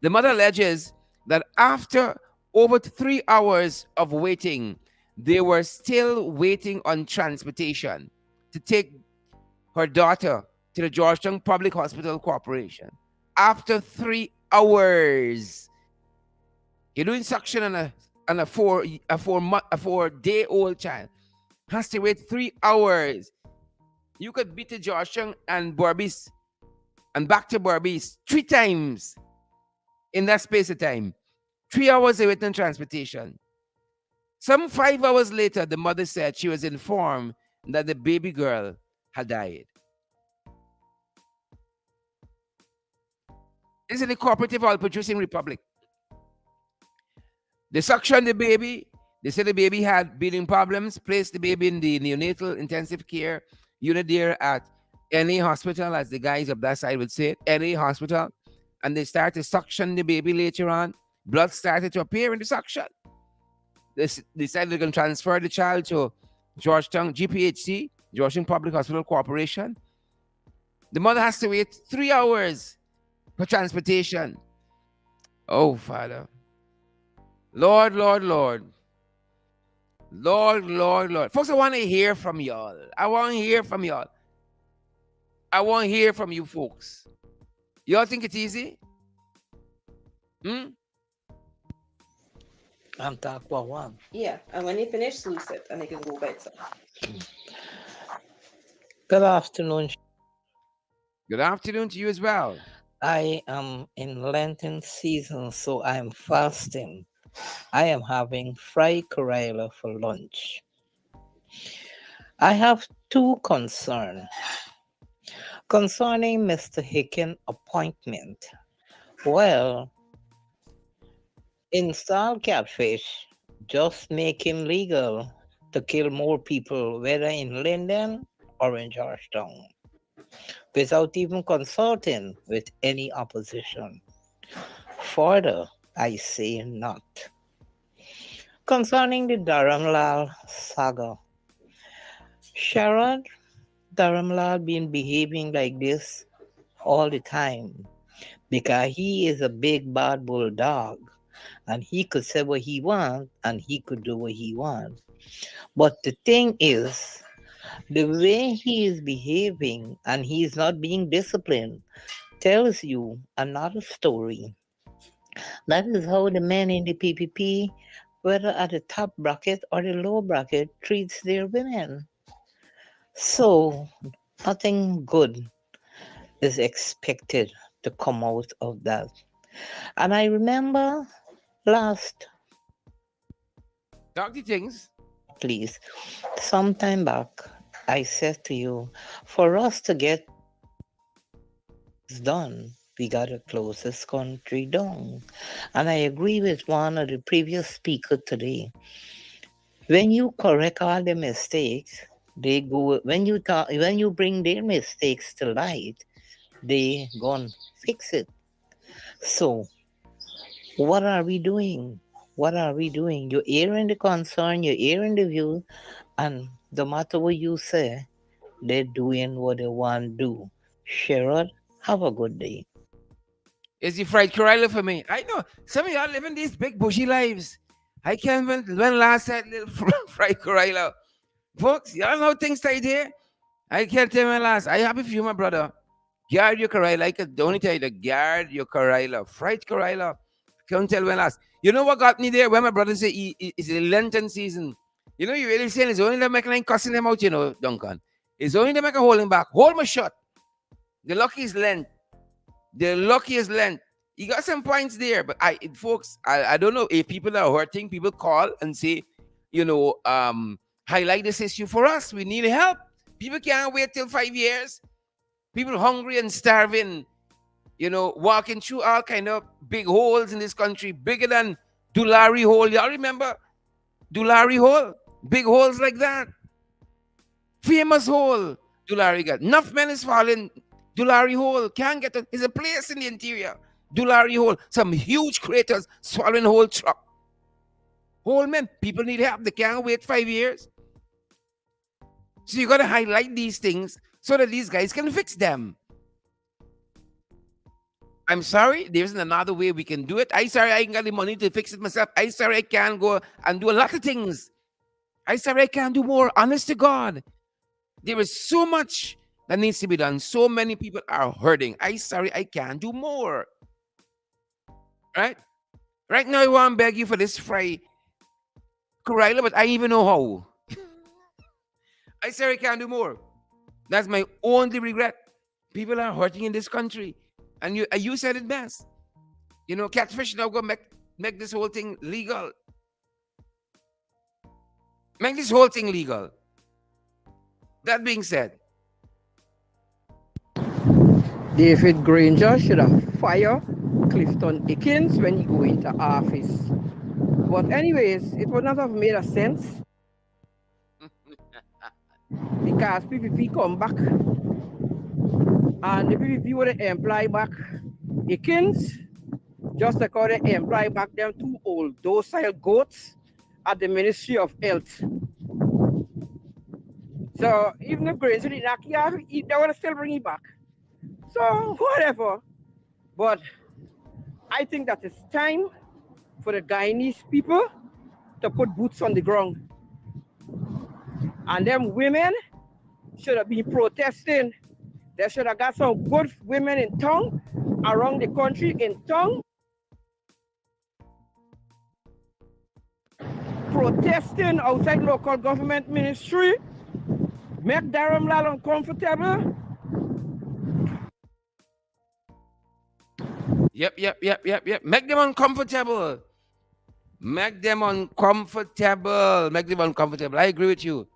The mother alleges that after over 3 hours of waiting, they were still waiting on transportation to take her daughter to the Georgetown Public Hospital Corporation. After 3 hours, you're doing suction on a 4 day old child. Has to wait 3 hours. You could beat to Georgetown and Barbies and back to Barbies 3 times in that space of time. 3 hours of waiting transportation. Some 5 hours later, the mother said she was informed that the baby girl had died. This is the cooperative oil producing republic. They suctioned the baby. They said the baby had breathing problems, placed the baby in the neonatal intensive care unit there at NA hospital, as the guys of that side would say it, NA hospital. And they started to suction the baby later on. Blood started to appear in the suction. They decided they're going to transfer the child to Georgetown GPHC, Georgetown Public Hospital Corporation. The mother has to wait 3 hours for transportation. Oh, Father. Lord, Lord, Lord. Lord, Lord, Lord. Folks, I want to hear from y'all. I want to hear from y'all. I want to hear from you folks. Y'all think it's easy? I'm talking about one. Yeah, and when you finish, loose it, and you can go back. Good afternoon. Good afternoon to you as well. I am in Lenten season, so I'm fasting. I am having fried Corella for lunch. I have two concerns. Concerning Mr. Hicken appointment. Well, install catfish, just make him legal to kill more people, whether in Linden or in Georgetown, without even consulting with any opposition. Further, I say not. Concerning the Dharamlal saga, Sharad Dharamlal been behaving like this all the time because he is a big bad bulldog and he could say what he wants and he could do what he wants. But the thing is, the way he is behaving and he is not being disciplined tells you another story. That is how the men in the PPP, whether at the top bracket or the low bracket, treats their women. So nothing good is expected to come out of that. And I remember last Talk the things. please. Sometime back, I said to you, for us to get this done, we got to close this country down. And I agree with one of the previous speaker today. When you correct all the mistakes, they go. When you bring their mistakes to light, they gonna fix it. So what are we doing? What are we doing? You're airing the concern, you're airing the view, and no matter what you say, they're doing what they want to do. Sherrod, have a good day. Is the fried Corilla for me? I know some of y'all living these big bushy lives. I can't when last had little fried Corilla. Folks, y'all know things right here. I can't tell my last. I happy for you, my brother. Guard your Corilla. I could only tell you to guard your Corilla. Fried Corilla. Can't tell when last. You know what got me there? When my brother say it's the Lenten season. You know, you really saying it's only the making cussing them out, you know, Duncan. It's only the making holding back. Hold my shot. The luckiest Lent. The luckiest Lent. You got some points there, but folks, I don't know if people are hurting. People call and say, you know, highlight this issue for us. We need help. People can't wait till 5 years. People hungry and starving, you know, walking through all kind of big holes in this country, bigger than Dulari Hole. Y'all remember Dulari Hole? Big holes like that. Famous hole. Dulari got. Enough men is falling. Dulari Hole. Can't get it. It's a place in the interior. Dulari Hole. Some huge craters swallowing whole truck. Whole men. People need help. They can't wait 5 years. So you got to highlight these things so that these guys can fix them. I'm sorry, there isn't another way we can do it. I sorry I ain't got the money to fix it myself. I sorry I can't go and do a lot of things. I sorry I can't do more. Honest to God. There is so much that needs to be done. So many people are hurting. I sorry I can't do more. Right? Right now I want to beg you for this fry Corilla, but I even know how. I sorry I can't do more. That's my only regret. People are hurting in this country. And you said it best. You know, catfish now go make this whole thing legal. Make this whole thing legal. That being said, David Granger should have fired Clifton Dickens when he go into office. But anyways, it would not have made a sense because PPP come back and the PPP would employ back Dickens just like how they employ back them two old docile goats at the Ministry of Health. So even if Granger did not care, they want to still bring it back. So whatever. But I think that it's time for the Guyanese people to put boots on the ground. And them women should have been protesting. They should have got some good women in town, around the country in town, protesting outside local government ministry, make Durham Lal uncomfortable. Yep. Make them uncomfortable. Make them uncomfortable. Make them uncomfortable. I agree with you.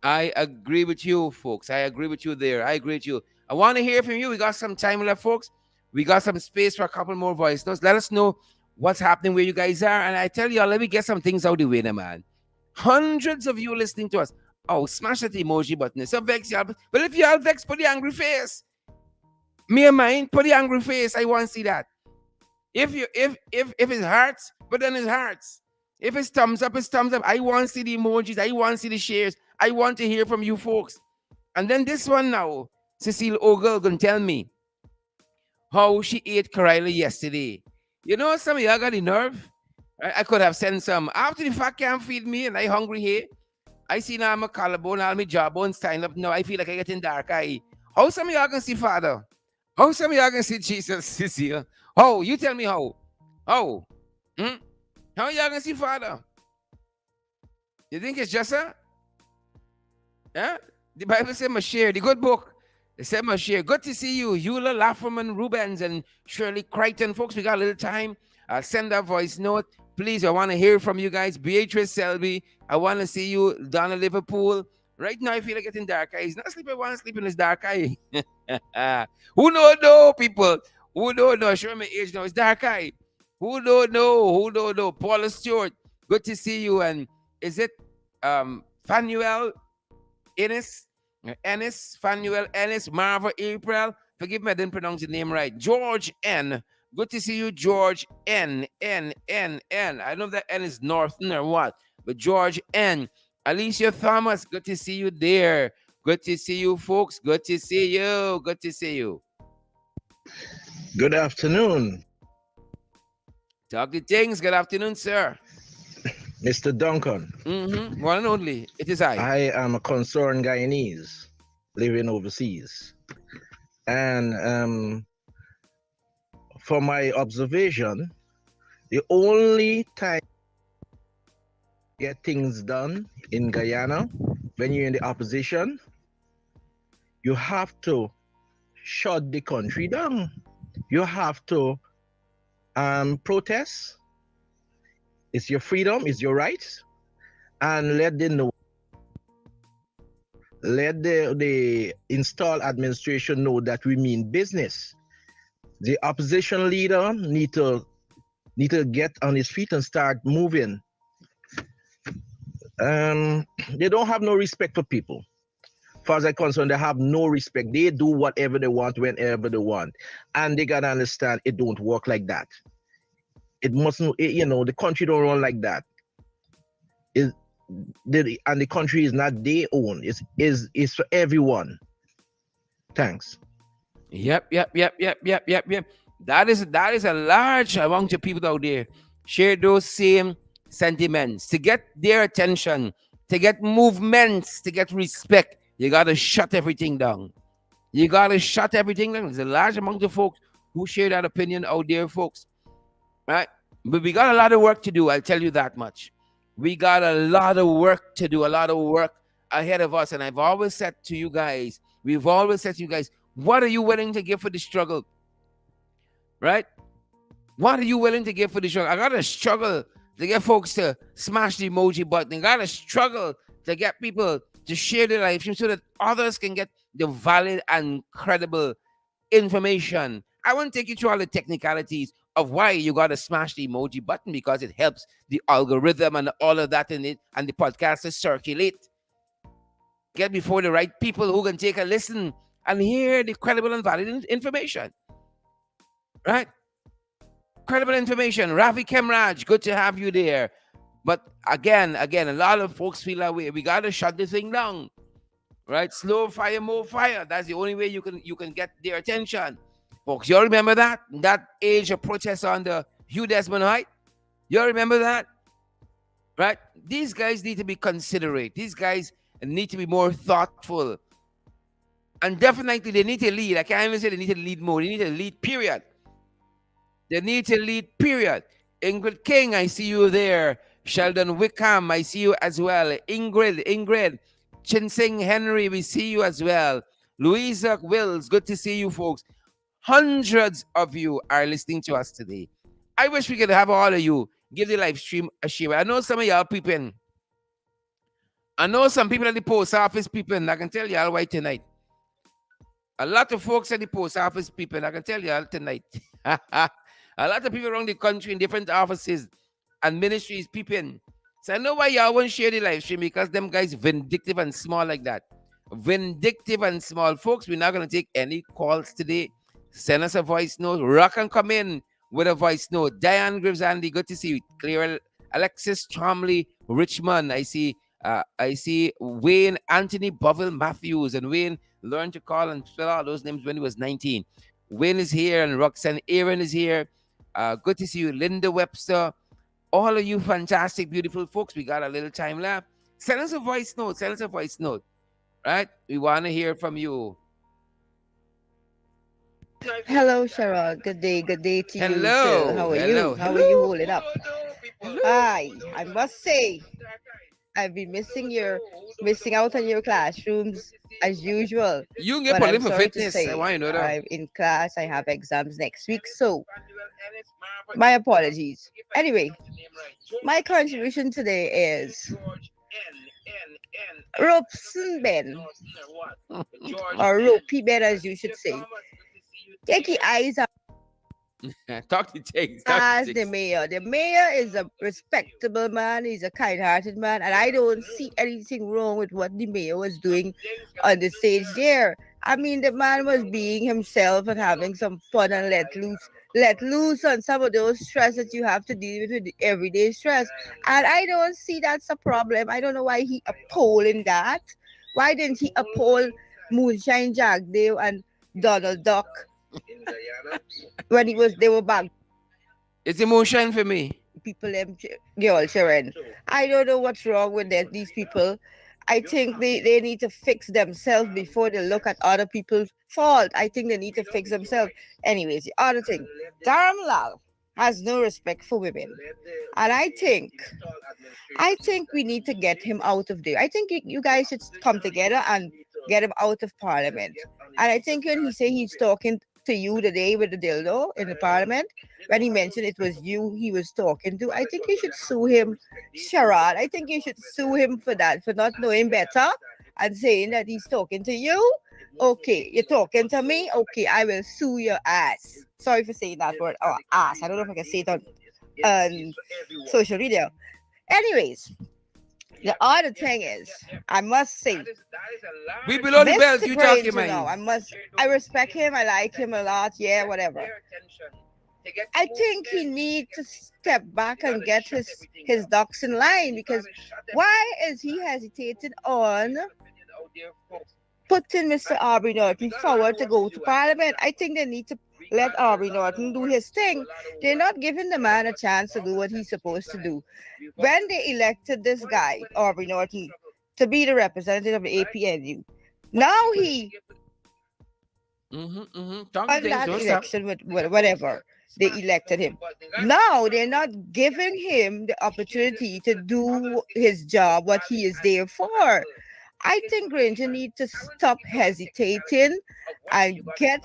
I agree with you, folks. I agree with you there. I agree with you. I want to hear from you. We got some time left, folks. We got some space for a couple more voice notes. Let us know what's happening where you guys are. And I tell y'all, let me get some things out the way, now, man. Hundreds of you listening to us. Oh, smash that emoji button. It's so vex y'all. But if y'all vex, put the angry face. Me and mine, put the angry face. I want to see that. If it hurts, but then it hurts. If it's thumbs up, it's thumbs up. I want to see the emojis. I want to see the shares. I want to hear from you folks. And then this one now, Cecile Ogle gonna tell me how she ate Corilla yesterday. You know, some of y'all got the nerve. I could have sent some after the fact can't feed me and I hungry here. I see now my collarbone, all my jawbone stand up now. I feel like I getting dark eye. How some of y'all can see Father? How some of y'all can see Jesus, Cecile? How? You tell me how. How? Hmm? How y'all can see Father? You think it's just a? Yeah? The Bible said share, the good book. It said share. Good to see you. Eula Lafferman Rubens and Shirley Crichton. Folks, we got a little time. Send a voice note. Please, I want to hear from you guys. Beatrice Selby, I want to see you. Donna Liverpool. Right now, I feel like getting dark eyes. Not sleep. I want to sleep in this dark eye. Who don't know, people? Who don't know? Show my age now. It's dark eye. Who don't know? Who don't know? Paula Stewart. Good to see you. And is it Fanuel Ennis? Fanuel Ennis, Marva April. Forgive me, I didn't pronounce the name right. George N. Good to see you, George N. N. N. N. I don't know if that N is Northern or what, but George N. Alicia Thomas, good to see you there. Good to see you, folks. Good to see you. Good to see you. Good afternoon, Talk the things. Good afternoon, sir. Mr. Duncan. One and only. It is I. I am a concerned Guyanese living overseas. And for my observation, the only time you get things done in Guyana, when you're in the opposition, you have to shut the country down. You have to protest. It's your freedom, it's your right, and let the installed administration know that we mean business. The opposition leader need to get on his feet and start moving. They don't have no respect for people. As far as I'm concerned, they have no respect. They do whatever they want, whenever they want. And they gotta understand it don't work like that. It mustn't, the country don't run like that. And the country is not their own. It's for everyone. Thanks. Yep. That is a large amount of people out there share those same sentiments. To get their attention, to get movements, to get respect, you gotta shut everything down. You gotta shut everything down. There's a large amount of folks who share that opinion out there, folks. Right? But we got a lot of work to do, I'll tell you that much. We got a lot of work to do, a lot of work ahead of us. And we've always said to you guys, what are you willing to give for the struggle? Right? What are you willing to give for the struggle? I gotta struggle to get folks to smash the emoji button. I gotta struggle to get people to share their life so that others can get the valid and credible information. I won't take you through all the technicalities of why you got to smash the emoji button, because it helps the algorithm and all of that in it, and the podcast to circulate. Get before the right people who can take a listen and hear the credible and valid information. Right? Credible information. Rafi Kemraj, good to have you there. But again, a lot of folks feel that way. We got to shut the thing down. Right? Slow fire, more fire. That's the only way you can get their attention. Folks, you all remember that age of protest on the Hugh Desmond Height? You all remember that? Right? These guys need to be considerate. These guys need to be more thoughtful. And definitely they need to lead. I can't even say they need to lead more. They need to lead, period. They need to lead, period. Ingrid King, I see you there. Sheldon Wickham, I see you as well. Ingrid. Chinsing Henry, we see you as well. Louisa Wills, good to see you, folks. Hundreds of you are listening to us today. I wish we could have all of you give the live stream a share. I know some of y'all peeping. I know some people at the post office peeping. I can tell y'all why tonight. A lot of folks at the post office peeping. I can tell y'all tonight. A lot of people around the country in different offices and ministries peeping. So I know why y'all won't share the live stream, because them guys vindictive and small like that. Vindictive and small. Folks, we're not going to take any calls today. Send us a voice note. Rock and come in with a voice note. Diane Grives, Andy, good to see you. Clear Alexis Tromley, Richmond. I see Wayne Anthony Boville Matthews, and Wayne learned to call and spell out those names when he was 19. Wayne is here, and Roxanne Aaron is here. Good to see you, Linda Webster. All of you fantastic, beautiful folks. We got a little time left. Send us a voice note. Right? We want to hear from you. Hello, Cheryl. Good day to you Hello. too. How are Hello. you? How are you holding up? Hi. I must say, I've been missing out on your classrooms as usual. You can get But I'm for sorry to fitness. say, I want you to know that. I'm in class. I have exams next week, so My apologies. Anyway, my contribution today is Robeson Ben, or Ropey Ben as you should say. Take your eyes Talk to things. Talk to as the things. mayor. The mayor is a respectable man, he's a kind hearted man, and I don't see anything wrong with what the mayor was doing on the stage there. I mean, the man was being himself and having some fun and let loose on some of those stress that you have to deal with the everyday stress. And I don't see that's a problem. I don't know why he upholding that. Why didn't he uphold Moonshine Jagdale and Donald Duck when they were back? It's emotion for me. People them girl Sharon. I don't know what's wrong with these people. I think they need to fix themselves before they look at other people's fault. I think they need to fix themselves. Anyways, the other thing, Dharam Lal has no respect for women. And I think we need to get him out of there. I think you guys should come together and get him out of parliament. And I think when he say he's talking to you today with the dildo in the parliament, when he mentioned it was you he was talking to, I think you should sue him, Sharad. I think you should sue him for that, for not knowing better and saying that he's talking to you. Okay, you're talking to me. Okay, I will sue your ass. Sorry for saying that word. Oh, ass. I don't know if I can say it on social media. Anyways, the other thing is, I must say, We below the belt. Mr. You talking, Granger now, man. I respect him, I like him a lot, yeah, whatever. I think he needs to step back and get his ducks in line, because why is he hesitating on putting Mr. Aubrey Norton forward to go to Parliament? I think they need to let Aubrey Norton do his thing. They're not giving the man a chance to do what he's supposed to do. When they elected this guy, Aubrey Norton, to be the representative of the APNU, now he Talk to won things. that Don't stop. election with whatever they elected him. Now they're not giving him the opportunity to do his job, what he is there for. I think Granger needs to stop hesitating and get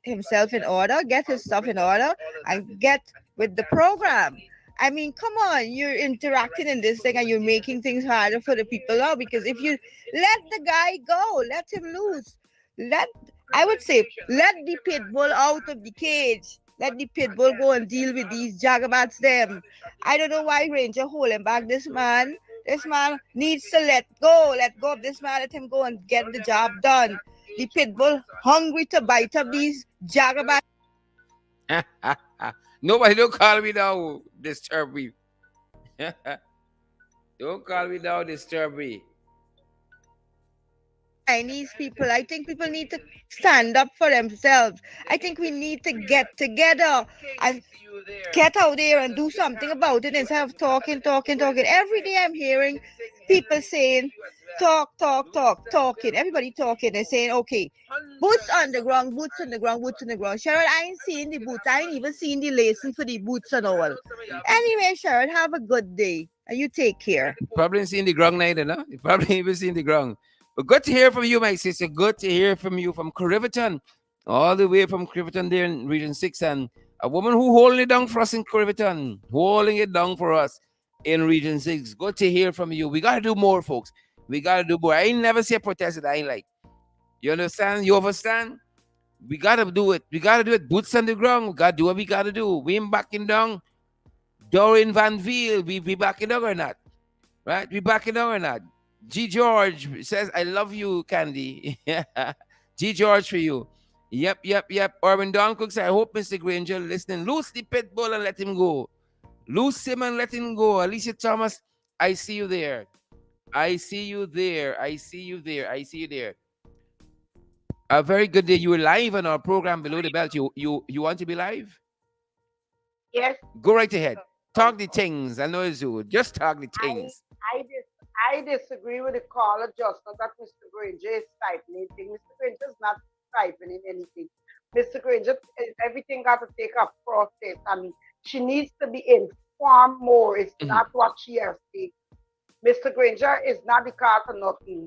himself in order, get his stuff in order, and get with the program. I mean, come on, you're interacting in this thing and you're making things harder for the people now, because if you let the guy go, let him loose. Let I would say let the pit bull out of the cage. Let the pit bull go and deal with these jagabats them. I don't know why Ranger holding back this man. This man needs to let go. Let go of this man. Let him go and get the job done. The pit bull hungry to bite up these jagabats. Nobody don't call me now. Disturb me. Don't call me now. Disturb me. Chinese people. I think people need to stand up for themselves. I think we need to get together and get out there and do something about it instead of talking, talking, talking. Every day I'm hearing people saying, talk, talk, talk, talking. Everybody talking and saying, okay, boots on the ground, boots on the ground, boots on the ground. Cheryl, I ain't seen the boots. I ain't even seen the lacing for the boots and all. Anyway, Cheryl, have a good day and you take care. Probably ain't seen the ground neither, no? You probably ain't even seen the ground. But good to hear from you, my sister. Good to hear from you from Criverton. All the way from Criverton there in Region 6. And a woman who holding it down for us in Criverton. Holding it down for us in Region 6. Good to hear from you. We got to do more, folks. We got to do more. I ain't never see a protest that I ain't like. You understand? You understand? We got to do it. We got to do it. Boots on the ground. We got to do what we got to do. We ain't backing down. Dorian Van Veel, we backing down or not? Right? We backing down or not? G. George says, I love you, Candy. G. George for you. Yep, yep, yep. Orban Don Cook said, I hope Mr. Granger listening. Loose the pit bull and let him go. Loose him and let him go. Alicia Thomas, I see you there. I see you there. I see you there. I see you there. A very good day. You were live on our program Below the Belt. You want to be live? Yes, Go right ahead. Talk the things. I know it's you. Just talk the things. I disagree with the caller just not that Mr. Granger is stifling anything. Mr. Granger is not stifling anything. Mr. Granger, everything got to take a process. I mean, she needs to be informed more. It's not what she has said. Mr. Granger is not the cause of nothing,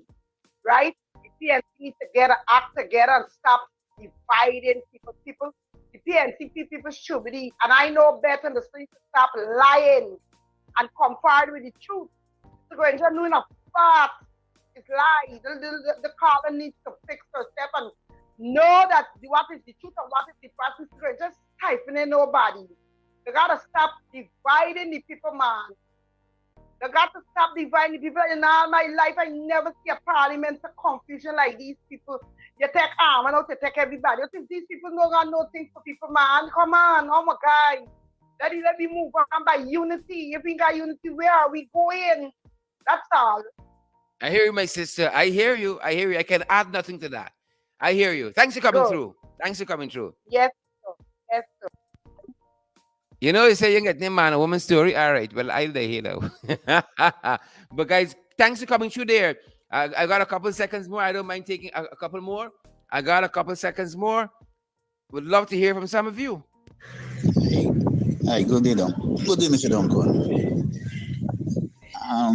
right? The PNC need to get an act together and stop dividing people. The PNCP people should be, and I know better than the street to stop lying and come forward with the truth. Mr. Granger doing a part is lie. The caller needs to fix herself and know that what is the truth and what is the past. Mr. Granger just stifling nobody. You gotta stop dividing the people, man. You got to stop dividing people. In all my life, I never see a parliament of confusion like these people. You take arm and out to take everybody. You think these people no got no thing for people, man? Come on, oh my God. Let me move on by unity. If we got unity, where are we going? That's all. I hear you, my sister. I hear you. I hear you. I can add nothing to that. I hear you. Thanks for coming Good. through. Thanks for coming through. Yes, sir. Yes, sir. You know, you say you get name man a woman story. All right. Well, I'll there, you know. But guys, thanks for coming through there. I got a couple seconds more. I don't mind taking a couple more. I got a couple seconds more. Would love to hear from some of you. Hi, good day, Don. Good day, Mr. Duncan.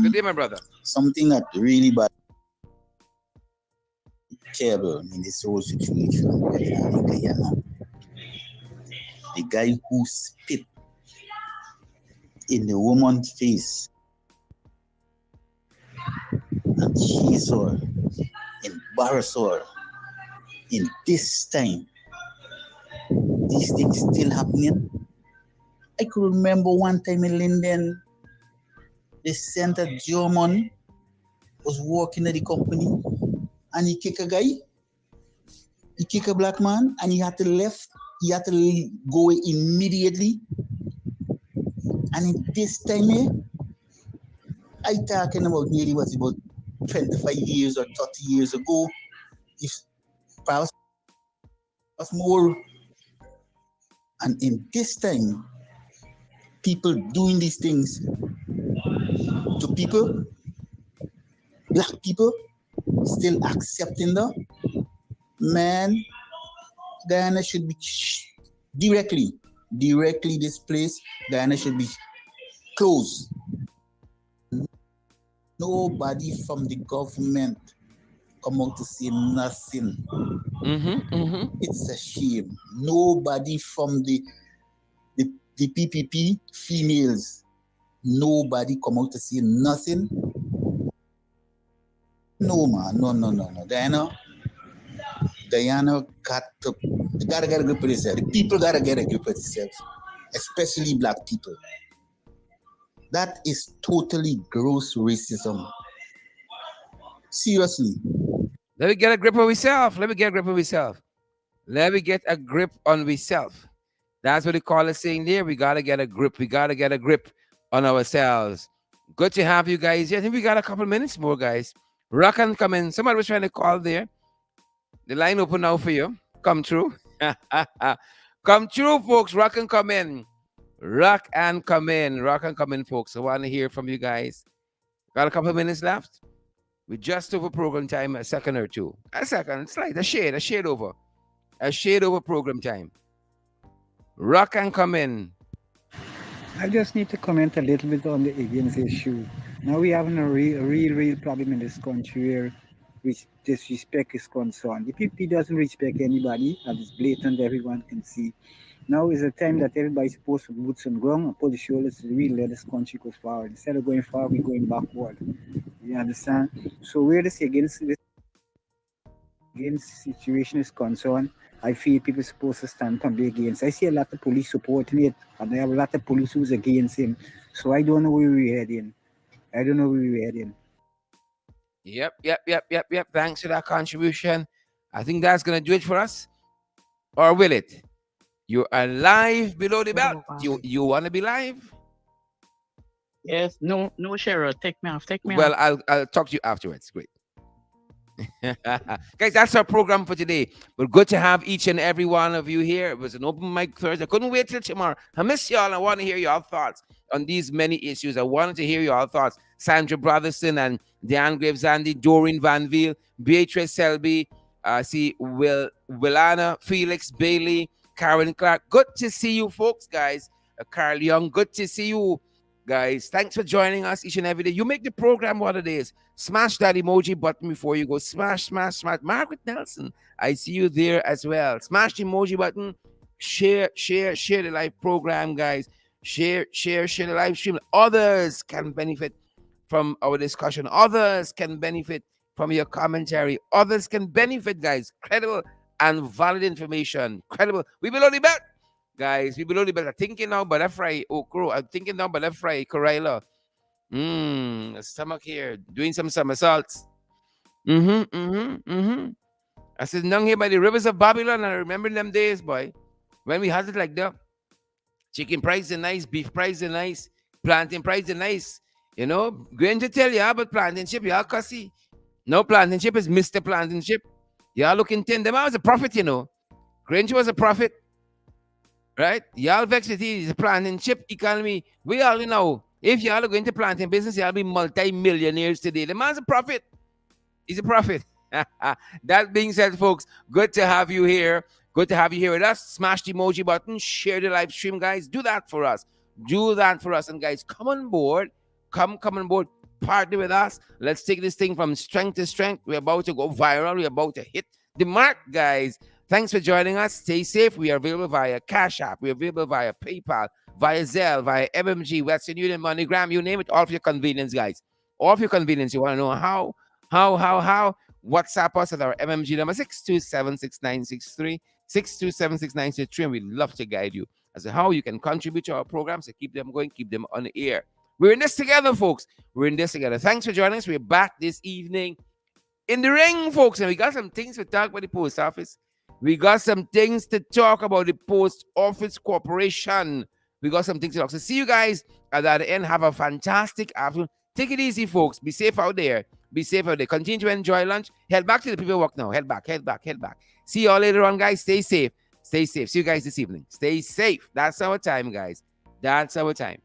Good day, my brother. Something that really bad, terrible in this whole situation. The guy who spit in the woman's face and chased her, embarrassed her. In this time, these things still happening. I could remember one time in Linden, the center German was working at the company and he kicked a guy. He kicked a black man and he had to left. He had to go immediately. And in this time, I talking about nearly was about 25 years or 30 years ago. If perhaps more. And in this time, people doing these things to people, black people, still accepting them. Man, Guyana should be directly this place, Guyana should be closed. Nobody from the government come out to say nothing. It's a shame. Nobody from the PPP females, nobody come out to say nothing. No, man, no. Guyana gotta get a grip of itself. The people gotta get a grip of itself, especially black people. That is totally gross racism. Seriously. Let me get a grip on myself. Let me get a grip on myself. Let me get a grip on myself. That's what they call it saying there. We gotta get a grip. We gotta get a grip on ourselves. Good to have you guys here. I think we got a couple minutes more, guys. Rock and come in. Somebody was trying to call there. The line open now for you. Come through. Come through, folks. Rock and come in. Rock and come in. Rock and come in, folks. I want to hear from you guys. Got a couple of minutes left. We just over program time, a second or two. A second. It's like a shade over. A shade over program time. Rock and come in. I just need to comment a little bit on the Higgins issue. Now we having a real problem in this country where disrespect is concerned. The PP doesn't respect anybody, and it's blatant, everyone can see. Now is a time that everybody's supposed to put boots on ground and pull the shoulders to really let this country go forward. Instead of going forward, we're going backward. You understand? So where this against situation is concerned, I feel people are supposed to stand and be against. I see a lot of police supporting it, and I have a lot of police who's against him. So I don't know where we're heading. Yep. Thanks for that contribution. I think that's gonna do it for us. Or will it? You're alive below the belt. You wanna be live? Yes, no, Cheryl, take me off. Well, I'll talk to you afterwards. Great. Guys, that's our program for today. But good to have each and every one of you here. It was an open mic Thursday. I couldn't wait till tomorrow. I miss y'all. I want to hear your thoughts on these many issues. I wanted to hear your thoughts. Sandra Brotherson and Diane Graves, Andy, Doreen Van Veal, Beatrice Selby, see Willana, Felix, Bailey, Karen Clark. Good to see you folks, guys. Carl Young, good to see you guys. Thanks for joining us each and every day. You make the program what it is. Smash that emoji button before you go. Smash. Margaret Nelson, I see you there as well. Smash the emoji button Share the live program, guys. Share the live stream. Others can benefit from our discussion. Others can benefit from your commentary. Others can benefit, guys. Credible and valid information. Credible. We below the belt, guys. We below the belt. I'm thinking now, but fry okro. I'm thinking now, but fry Corella. Stomach here, doing some somersaults. I said, nung here by the rivers of Babylon. I remember them days, boy, when we had it like that. Chicken price is nice, beef price is nice, plantain price is nice. You know, going to tell you about plantain chip, y'all cussy. No, plantain chip is Mr. Plantain chip. Y'all looking thin. Them was a prophet, you know. Grange was a prophet, right? Y'all vex with it. It's a plantain chip economy. We all know. If y'all are going to plantain business, y'all be multi-millionaires today. The man's a prophet. He's a prophet. That being said, folks, good to have you here. Good to have you here with us. Smash the emoji button. Share the live stream, guys. Do that for us. Do that for us. And guys, come on board. Come on board. Partner with us. Let's take this thing from strength to strength. We're about to go viral. We're about to hit the mark, guys. Thanks for joining us. Stay safe. We are available via Cash App. We're available via PayPal, via Zelle, via MMG, Western Union, MoneyGram. You name it. All for your convenience, guys. All for your convenience. You want to know how? WhatsApp us at our MMG number 6276963, 6276963, and we'd love to guide you as to how you can contribute to our programs to keep them going, keep them on the air. We're in this together, folks. We're in this together. Thanks for joining us. We're back this evening in the ring, folks, and we got some things to talk about the post office. We got some things to talk about the Post Office Corporation. We got some things to talk. So see you guys at the end. Have a fantastic afternoon. Take it easy, folks. Be safe out there. Be safe out there. Continue to enjoy lunch. Head back to the people work now. Head back. See you all later on, guys. Stay safe. See you guys this evening. Stay safe. That's our time, guys. That's our time.